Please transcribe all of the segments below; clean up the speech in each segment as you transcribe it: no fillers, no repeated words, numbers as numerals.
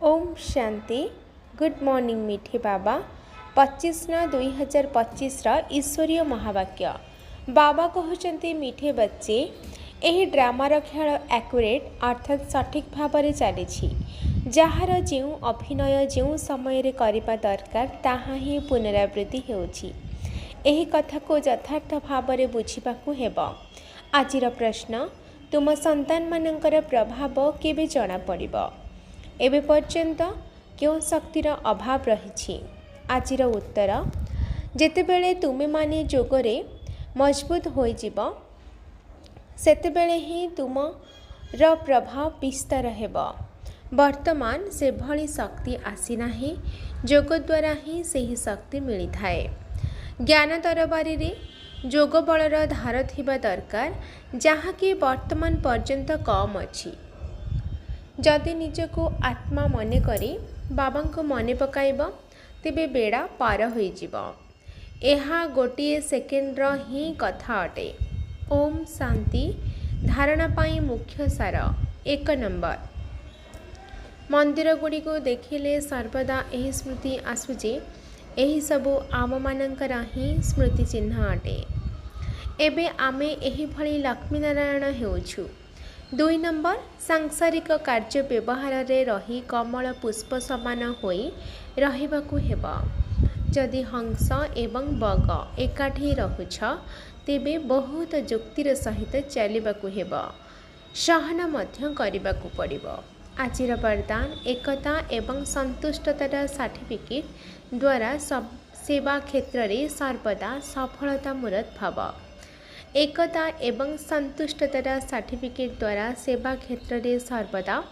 Om Shanti. Good morning मीठे बाबा। 25/9/2025 ईश्वरीय महावाक्य। बाबा कहते मीठे बच्चे यही ड्रामार खेल एक्यूरेट अर्थात सठिक भाव में चली जार जो अभिनय जो समय करने दरकार ताहा ही पुनरावृत्ति होउछि। एही कथा को यथार्थ भाव में बुझिबाकु हेबो। आजिर प्रश्न, तुम संतान मानकर प्रभाव केबे जना पड़िबो? एबे पर्यंत क्यों शक्तिर अभाव रही? आजिर उत्तर, जेतेबेले तुमे माने जोगरे मजबूत होइजिब सेतेबेले ही तुमर प्रभाव विस्तार हेब। वर्तमान से भली शक्ति आसी नाही, जोग द्वारा ही सही शक्ति मिली थाए। ज्ञान दरबारी रे जोग बलर धार थिबा दरकार, जहाँकि वर्तमान पर्यंत कम अछि। जदि निजको आत्मा मने करी बाबा को मने पकाइब तेबे बेड़ा पार होइजिब। एहा गोटिए सेकेंड ही कथा अटे। ओम शांति। धारणा पाई मुख्य सार। 1 नंबर, मंदिर गुड़ी को देखिले सर्वदा यही स्मृति आसुचे यही सबू आम मानकर ही स्मृति चिन्ह अटे। एबे आमे यही भली लक्ष्मी नारायण हेउछु। 2 नंबर, सांसारिक कार्य व्यवहार रे रही कमल पुष्प समान होई रहिबाकु हेबा। जदि हंस एवं बग एकाठी रहुछ तेबे बहुत जुक्तिर सहित चलिबाकु हेबा। सहन मध्य करिबाकु पड़िबो। आजिर वरदान, एकता एवं संतुष्टतार सर्टिफिकेट द्वारा सेवा क्षेत्र रे सर्वदा सफलता मूरत भाव। एकता एवं संतुष्टतार सर्टिफिकेट द्वारा सेवा क्षेत्र रे सर्वदा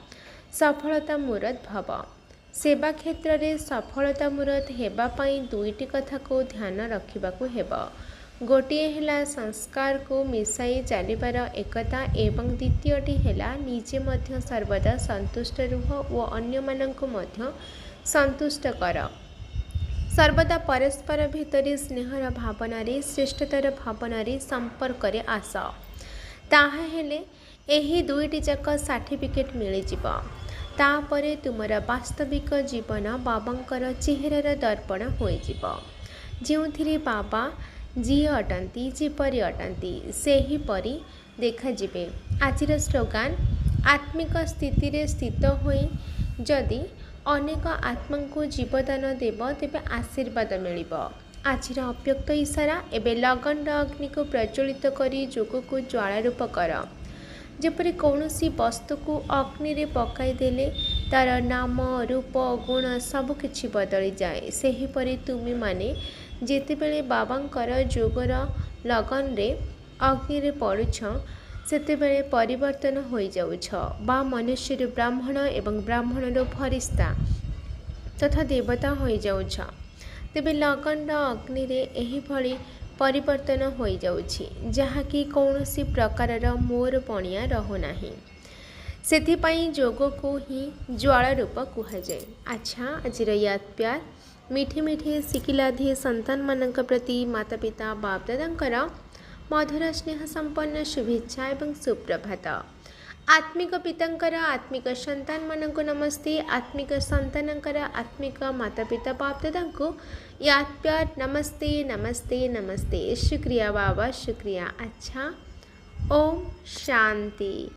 सफलता मूरत भाव। सेवा क्षेत्र रे सफलता मूरत हेबा पाई दुईटी कथा को ध्यान रखिबाकु हेबा। गोटिए हेला संस्कार को मिसाई चलिबार एकता एवं द्वितीयटी हेला निजे मध्य सर्वदा संतुष्ट रुह और अन्य मानंको मध्य संतुष्ट कर। सर्वदा परस्पर भितर स्नेहर भावना रे श्रेष्ठतार भावना रे संपर्क रे आस। ताहा हेले एही दुईटी जाक सर्टिफिकेट मिलिजिब। तापरे तुमर वास्तविक जीवन बाबांकर चेहरार दर्पण होइजिब। जोंथिरे बाबा जी अटंती जेपरि अटंती सेही परि देखाजिबे। आजिर स्लोगान, आत्मिक स्थिति रे स्थित होई जदि अनेक आत्मा को जीवदान देव तेबे आशीर्वाद मिलिब। आजिर अव्यक्त इशारा, एबे लगन अग्नि को प्रज्वलित करी जोग को ज्वाला रूप कर। जेपरि कौनसी वस्तु को अग्नि रे पकाई देले तार नाम रूप गुण सब किछि बदली जाए। सेही परि तुमी माने जेतेबेले बाबांकर जोगर लगन रे अग्नि रे पड़ुछ सेतेबेले परिवर्तन होई जाउछ। बा मनुष्य ब्राह्मण एवं ब्राह्मण फरिश्ता तथा देवता होई जाउछ। तेबे लगन अग्नि रे एही भली परिवर्तन होई जाउछि, जहाँकि कौनसी प्रकारर मोर पणिया रहो नाही। सेथिपाई जोग को ही ज्वाला रूप कुहा जाए। अच्छा, आजिर याद प्यार मीठे मीठे शिकिलाधि संतान मानक प्रति माता पिता बाप दादांकर मधुर स्नेह संपन्न शुभेच्छा एवं सुप्रभात। आत्मिक पितांकर आत्मिक संतान मानक नमस्ते। आत्मिक संतानंकर आत्मिक माता पिता बाप दादांको याद प्यार नमस्ते नमस्ते नमस्ते। शुक्रिया बाबा, शुक्रिया। अच्छा, ओम शांति।